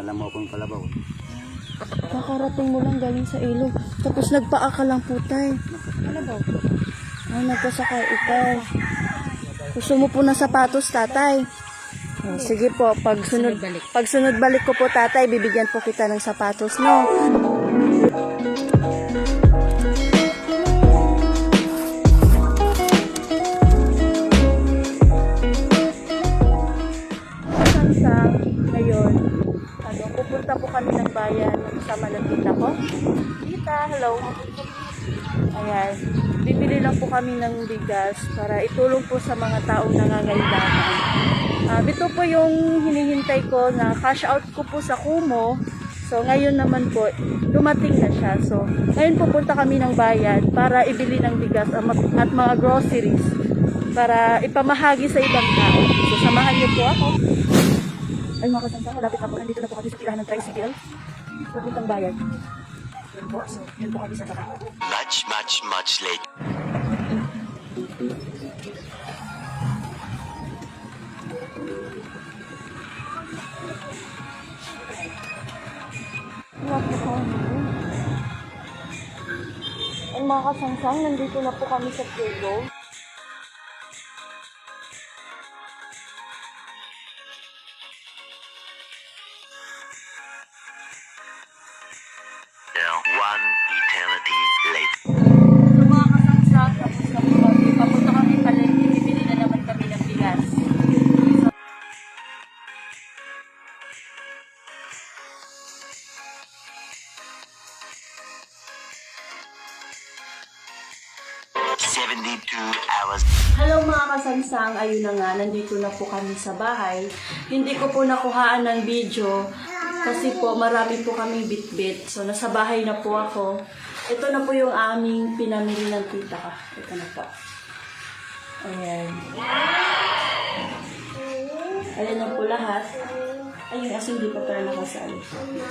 Nalamaw akong kalabaw. Nakarating mo lang galing sa ilog. Tapos nagpaaka lang po tay. Kalabaw? Ay, nagkasakay ikaw. Gusto mo po ng sapatos, tatay? Oh, sige po, pag sunod balik ko po, tatay, bibigyan po kita ng sapatos, no? Ngayon, pupunta po kami ng bayan kasama ng tita ko. Tita, hello. Ayan, bibili lang po kami ng bigas para itulong po sa mga taong nangangailangan. Ito po yung hinihintay ko na cash out ko po sa Kumu. So, ngayon naman po, dumating na siya. So, ngayon pupunta kami ng bayan para ibili ng bigas at mga groceries para ipamahagi sa ibang tao. So, samahan niyo po ako. Ay mga kasangka, malapit na po. Nandito na po kami sa pilahan ng tricycle. Pupuntang bayan. Yun po. So, yun po kami sa baba. Much late. Ay mga kasangsang, nandito na po kami sa Pulo. One eternity later. So mga kasangsang, tapos na po kami. Papunta kami palengke, bibili na naman kami ng bigas. So, 72 hours. hello mga kasangsang, ayun na nga, nandito na po kami sa bahay. Hindi ko po nakuhaan ng video kasi po marami po kaming bitbit. So nasa bahay na po ako. Ito na po yung aming pinamili ng tita ka. Ito na po. Ayan. Ayan na po lahat. Ayun, kasi hindi pa pala nakasali.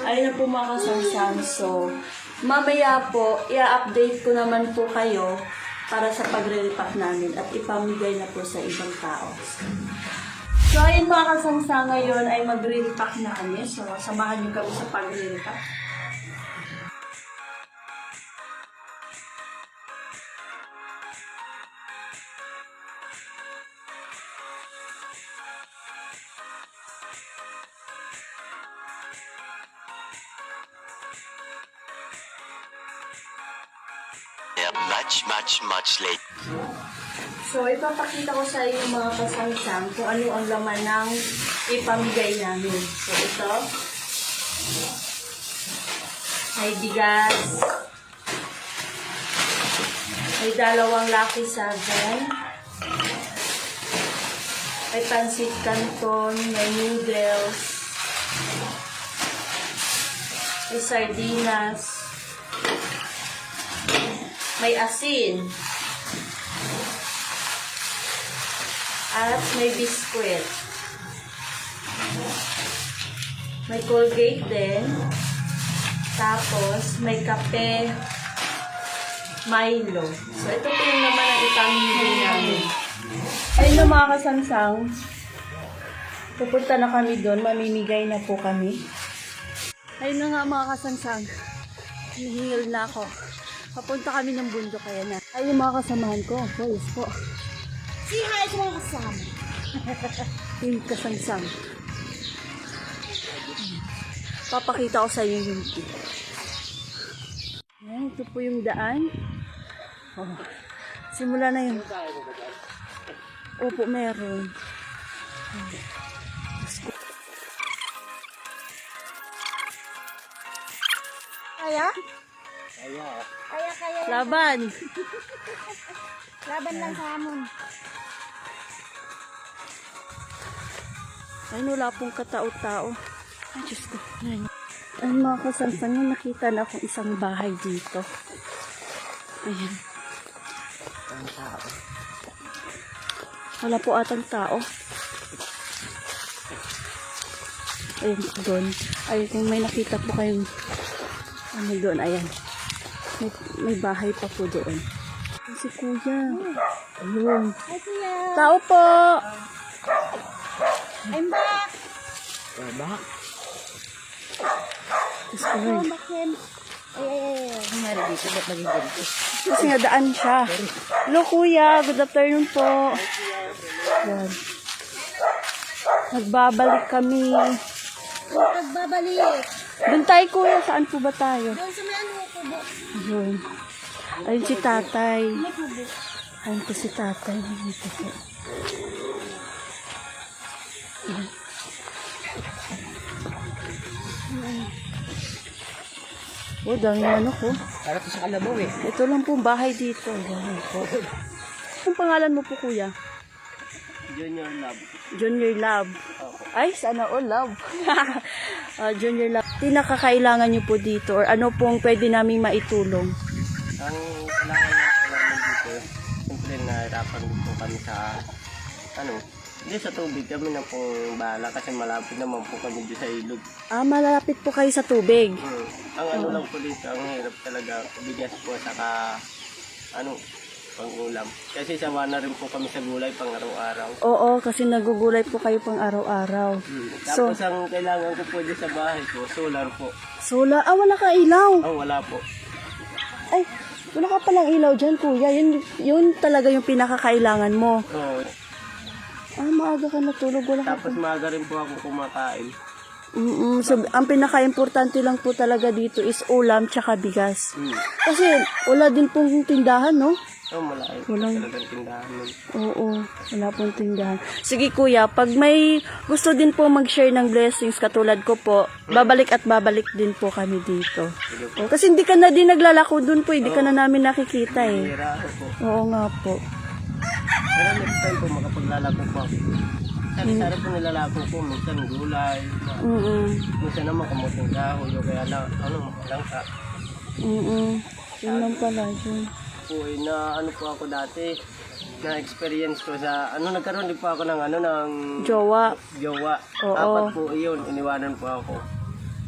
Ayun na po mga kasangsang. So, mamaya po, i-update ko naman po kayo para sa pagre-repack namin at ipamigay na po sa ibang tao. So, ayun mga kasangsang, ngayon ay magre-repack na kami. So, samahan niyo kami sa pagre-repack. Much late. So, ipapakita ko sa iyo mga kasangsang kung ano ang laman ng ipamigay namin. So, ito. May bigas. May dalawang Lucky 7. May pansit canton. May noodles. May sardinas. May asin. At may biskwit. May Colgate din. Tapos, may kape, Milo. So, ito po yung naman ang ipamigay namin. Ayun na mga kasangsang. Pupunta na kami doon. Mamimigay na po kami. Ayun na nga mga kasangsang. Hihingil na ako. Papunta kami ng bundok kaya na. Ayun yung mga kasamahan ko. Boys po. Si hi sa mga kasama. Yung kasangsang. Papakita ko sa iyo yung tip. Ayan, ito po yung daan. Oh, simula na yun. Opo, meron. Kaya? Kaya. Laban! Laban lang sa hamon. Ayun, wala pong katao-tao. Ay, Diyos ko. Ayun. Ay, mga kasangsang yun, nakita na akong isang bahay dito. Ayan. Wala po atang tao. Ayun, doon. Ayun, kung may nakita po kayong ano doon, ayan. May bahay pa po doon. Ay, si Kuya. Ayun. Hi, Kuya. Tao po! I'm back. Diyos ko, Lord. Bakit? Ay. Nangyari dito, ba't naging ganito? Kasi nadaan siya. Hello, kuya. Good afternoon po. Yan. Nagbabalik kami. Nagbabalik. Doon tayo, kuya. Saan po ba tayo? Doon sa may ano, kubo. Ayun. Ayun si tatay. May kubo. Ayun po si tatay. Dito po. Oh, dami ano ko. Para to sa kalabaw eh. Ito lang po bahay dito. Ganun po. Anong pangalan mo po, kuya? Junior Love. Junior Love. Ay, sana all love. Junior Love. Tinakakailangan nyo po dito or ano pong pwede namin maitulong? Ang kailangan namin dito, siyempre nahirapan din po kami sa, hindi sa tubig kami na pong bahala kasi malapit naman po kami dito sa ilog. Malapit po kayo sa tubig. Ang ano lang po dito, ang hirap talaga, bigas po saka, pang-ulam. Kasi sawa na rin po kami sa gulay pang araw-araw. Oo, kasi nagugulay po kayo pang araw-araw. So, Tapos ang kailangan ko po dito sa bahay ko, solar po. sola. Wala ka ilaw. Wala po. Ay, wala ka palang ilaw dyan, kuya. Yun talaga yung pinakakailangan mo. Oo. Maaga ka natulog. Wala ka Tapos maaga rin po ako kumakain. So, ang pinaka-importante lang po talaga dito is ulam tsaka bigas. Mm. Kasi wala din pong tindahan, no? Malaki. Walang- Talagang tindahan nun. Oo, wala pong tindahan. Sige kuya, pag may gusto din po mag-share ng blessings katulad ko po, babalik at babalik din po kami dito. Sige po. Oh, kasi hindi ka na din naglalako dun po, hindi ka na namin nakikita eh. Hira ako po. Oo nga po. Pero next time po makapaglalako po ako. Sari-sari po nilalako po. Minsan gulay. Minsan naman kamuting kahoy. O kaya langka. Yun lang pala yun. Po na po ako dati. Na-experience ko sa nagkaroon din po ako ng ng Jowa. jowa. Oo. 4 po iyon. Iniwanan po ako.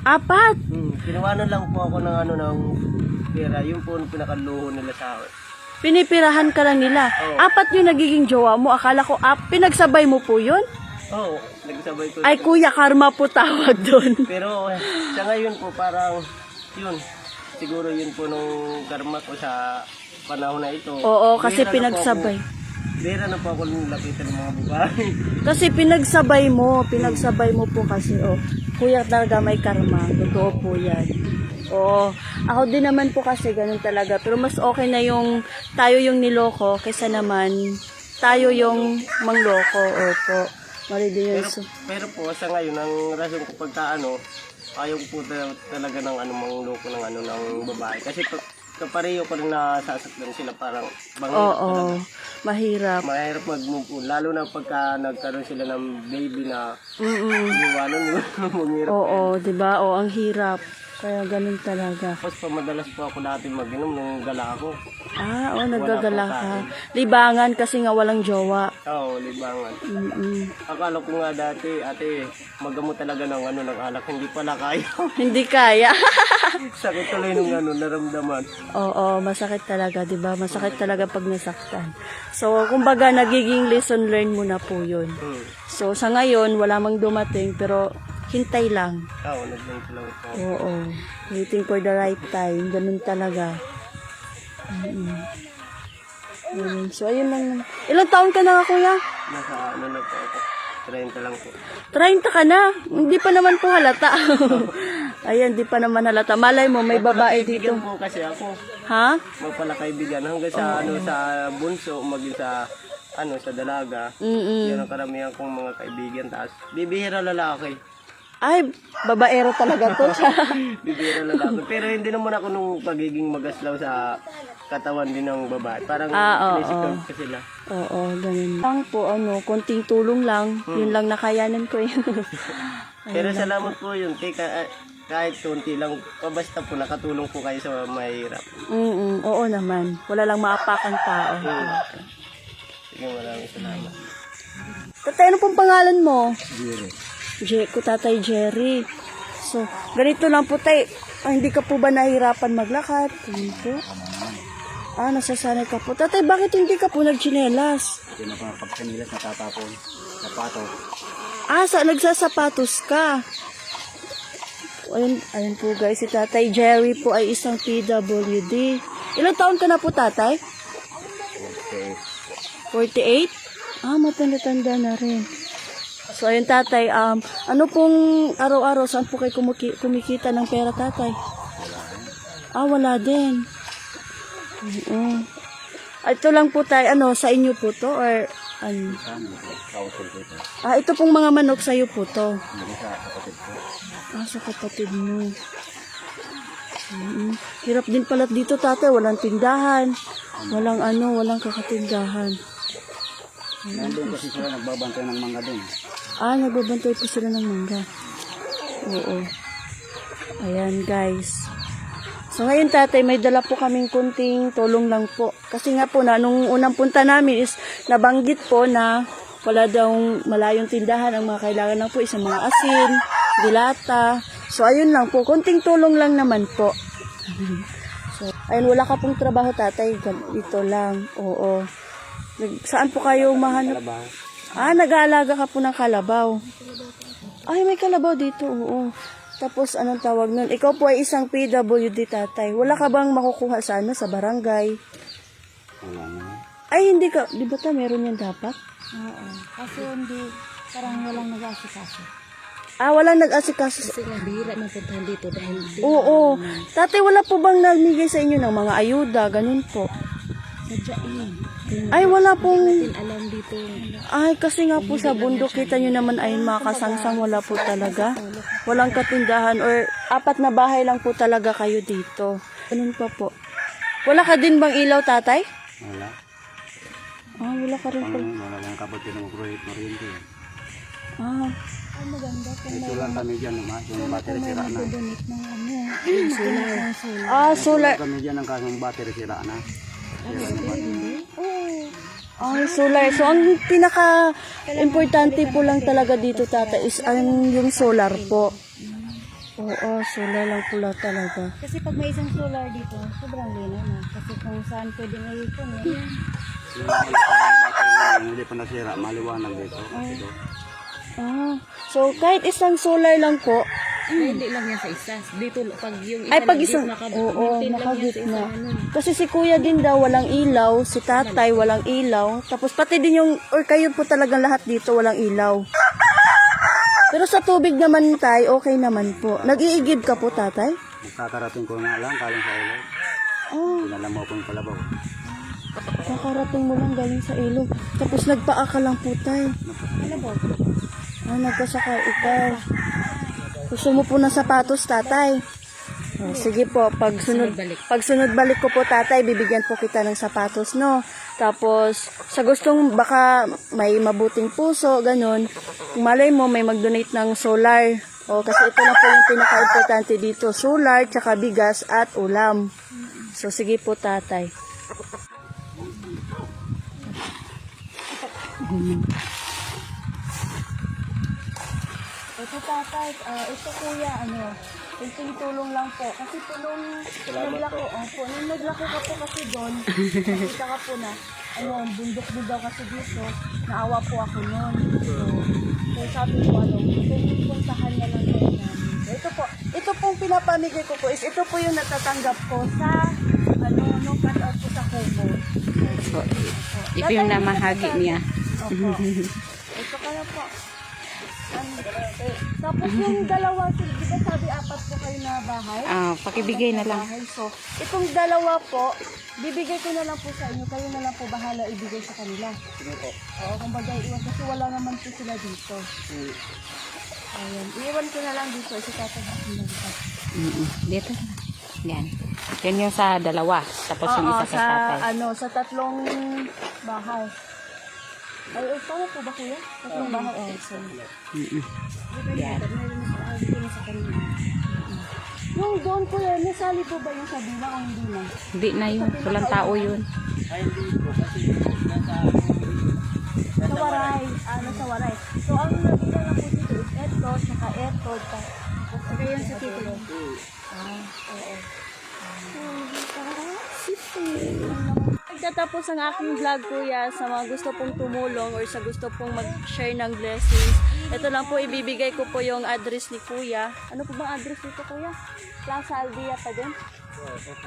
4? Kinawanan lang po ako ng ng pera. Yun po ang pinakaluho nila sa akin. Pinipirahan ka lang nila. Oo. 4 yung nagiging jowa mo. Akala ko, pinagsabay mo po yun? Oo. Nagsabay ko. Ay kuya, karma po tawag doon. Pero sa ngayon po parang yun. Siguro yun po nung karma ko sa panahon na ito. Oo, kasi Bihira na po pinagsabay. Bira na po ako nilapitan ng mga babae. Kasi pinagsabay mo po kasi, kuya talaga may karma, totoo po yan. Oo, ako din naman po kasi ganun talaga, pero mas okay na yung tayo yung niloko kaysa naman tayo yung mangloko, opo. Mali din yun. Pero po sa ngayon, ang rason ko pagka ayaw ko po talaga ng mangloko ng ng babae. Kasi kapareho ko rin nasasaktan sila parang bangit Oo, talaga. mahirap. Mahirap mag-move on. Lalo na pagka nagkaroon sila ng baby na iwanan mo. Mahirap. Oo, diba? Oo, ang hirap. Kaya ganun talaga. Tapos madalas po ako dati mag-inom nung gala ako. Naggagala ka. Libangan kasi nga walang jowa. Oo, libangan. Akala ko nga dati, ate, magamot talaga ng ng alak. Hindi pala kaya. Hindi kaya. Sakit tuloy nung naramdaman. Oo, masakit talaga, 'di ba? Masakit talaga pag nasaktan. So, kumbaga nagiging lesson learned mo na po 'yun. So, sa ngayon wala mang dumating pero hintay lang. Oo, nagganto lang ito. Oo. Waiting for the right time. Ganun talaga. So, ayun lang. Ilang taon ka na nga, kuya? Nasa na po ako. 30 lang po. 30 ka na. Hindi pa naman po halata. Ayan, di pa naman halata. Malay mo, may babae dito. Kaibigan po kasi ako. Ha? Magpalakaibigan. Hanggang sa sa bunso, maging sa sa dalaga. Yan ang karamihan kong mga kaibigan. Tapos, bibihira lalaki. Ay, babaero talaga to. Bibihira lalaki. Pero hindi naman ako nung pagiging magaslaw sa katawan din ng babae. Parang sinisikap ko sila. Oo, ganun. Lang po, konting tulong lang. Yun lang nakayanan ko yun. Pero salamat po yun. Kahit konti lang, basta po nakatulong po kayo sa mahirap. Oo naman. Wala lang maapakang tao. Sige, maraming salamat. Tatay, ano pong pangalan mo? Ko Tatay Jerry. So, ganito lang po tay. Hindi ka po ba nahihirapan maglakad? Hindi po. Nasasanay ka po. Tatay, bakit hindi ka po nagchinelas? Hindi na po pagkanilas natatapon. Napato. Nagsasapatos ka. Ayun po guys, si Tatay Jerry po ay isang PWD. Ilang taon ka na po, Tatay? 48? Matanda-tanda na rin. So, ayun, Tatay, ano pong araw-araw, saan po kayo kumikita ng pera, Tatay? Wala din. Ito lang po, Tay, sa inyo po to, or ano? Ito pong mga manok sa'yo po to. Sa kapatid mo. Hirap din pala dito, Tatay, walang tindahan. Walang kakatindahan. Nandun kasi sila nagbabantay ng mangga din. Nagbabantay po sila ng mangga. Oo. Ayan, guys. So, ngayon, Tatay, may dala po kaming kunting tulong lang po. Kasi nga po, nung unang punta namin is nabanggit po na wala daw malayong tindahan. Ang mga kailangan lang po is ang mga asin, dilata. So, ayun lang po. Kunting tulong lang naman po. So, ayun, wala ka pong trabaho, Tatay. Ito lang. Oo. Saan po kayo mahanap? Nag-aalaga ka po ng kalabaw. Ay, may kalabaw dito. Oo. Tapos, anong tawag nun? Ikaw po ay isang PWD, Tatay. Wala ka bang makukuha sa sa barangay? Wala na. Ay, hindi ka. Di ba meron yan dapat? Oo. Kasi hindi, parang walang nag-asikaso. Walang nag-asikaso. Kasi nga, bihira na puntahan dito dahil Oo. Tatay, wala po bang namigay sa inyo ng mga ayuda? Ganun po. sadyain. Ay, wala pong... Alam dito. Ay, kasi nga po sa bundok, kita nyo naman ay mga kasangsang, wala po talaga. Walang katindahan or 4 na bahay lang po talaga kayo dito. Ganun pa po. Wala ka din bang ilaw, Tatay? Wala. Wala ka rin po. Wala lang kapatid ng kuryente. Ito lang kami dyan, yung battery sira na. Solar. Kami dyan ang kasong battery sira na. Ay, solar. So, ang pinaka-importante po lang talaga dito, Tata, is yung solar po. Oo, solar lang pula talaga. Kasi pag may isang solar dito, sobrang linaw na. Kasi kung saan pwede ngayon yan. Hindi pa nasira, maliwanag dito. Ito. So, kahit isang solar lang po, Hindi lang yan sa isa. Dito, pag yung isa ay pag lang, isang, oo, maintain lang yan sa nakagitna. isa, Kasi si kuya din daw walang ilaw, si tatay walang ilaw, tapos pati din yung, or kayo po talagang lahat dito walang ilaw. Pero sa tubig naman tay, okay naman po. Nag-iigib ka po, tatay? Magkakarating ko nga lang, kaling sa ilog. Pinalaman mo ko yung kalabaw. Nakarating mo lang galing sa ilog. Tapos nagpaa ka lang po, tay. Nagkasaka ikaw. Gusto mo po ng sapatos, tatay? Sige po, pag sunod balik ko po, tatay, bibigyan po kita ng sapatos, no? Tapos, sa gustong baka may mabuting puso, ganun, kung malay mo, may mag-donate ng solar. Kasi ito lang po yung pinaka-importante dito, solar, tsaka bigas at ulam. So, sige po, tatay. Ito, tatay, ito kuya, kunting tulong lang po. Kasi po nung naglako, nung naglako ka po kasi doon, nakita ka po na, bundok din daw kasi dito, naawa po ako noon. So sabi ko, kung puntahan na lang kayo namin. So, ito pong pinapamigay ko po is, ito po yung natatanggap ko sa, nung cut-out po sa Kubo. Ito yung namahagi niya. Opo. Ito kaya po. Tapos yung dalawa, di ba sabi 4 po kayo na bahay? Pakibigay na lang. Bahay. So, itong dalawa po, bibigay ko na lang po sa inyo. Kayo na lang po bahala ibigay sa kanila. Sige po. Oo, kumbaga iwan kasi wala naman po sila dito. Ayan, iwan ko na lang dito. Ito tatagasin na dito. Dito. Yan. Yan yung sa dalawa. Tapos yung isa kay tatay. Sa 3 bahay. Ay, paano po ba kuya? 3 bahay. So, Yan. yung doon po yan, nasali po ba yung sa bilang o hindi na? Hindi na yun. Walang tao yun. Ay, hindi po. Kasi nasa... Sa Waray. Sa Waray. So, ang nabilang na po dito is eto, saka eto. Saka yan sa tito. Oo. Tatapos ang aking vlog, kuya, sa mga gusto pong tumulong or sa gusto pong mag-share ng blessings. Ito lang po, ibibigay ko po yung address ni kuya. Ano po bang address dito, kuya? Plaza Aldea pa din?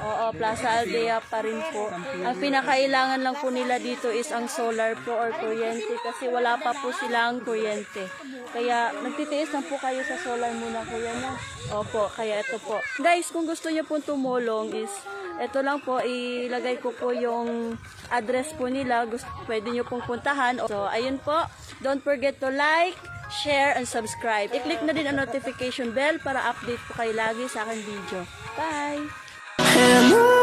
Oo, Plaza Aldea pa rin po. Ang pinakailangan lang po nila dito is ang solar po or kuryente kasi wala pa po silang kuryente. Kaya nagtitiis lang po kayo sa solar muna, kuya, no? Opo, kaya ito po. Guys, kung gusto niyo pong tumulong is ito lang po, ilagay ko po yung address po nila. Pwede nyo pong puntahan. So, ayun po. Don't forget to like, share, and subscribe. I-click na din ang notification bell para update po kayo lagi sa aking video. Bye!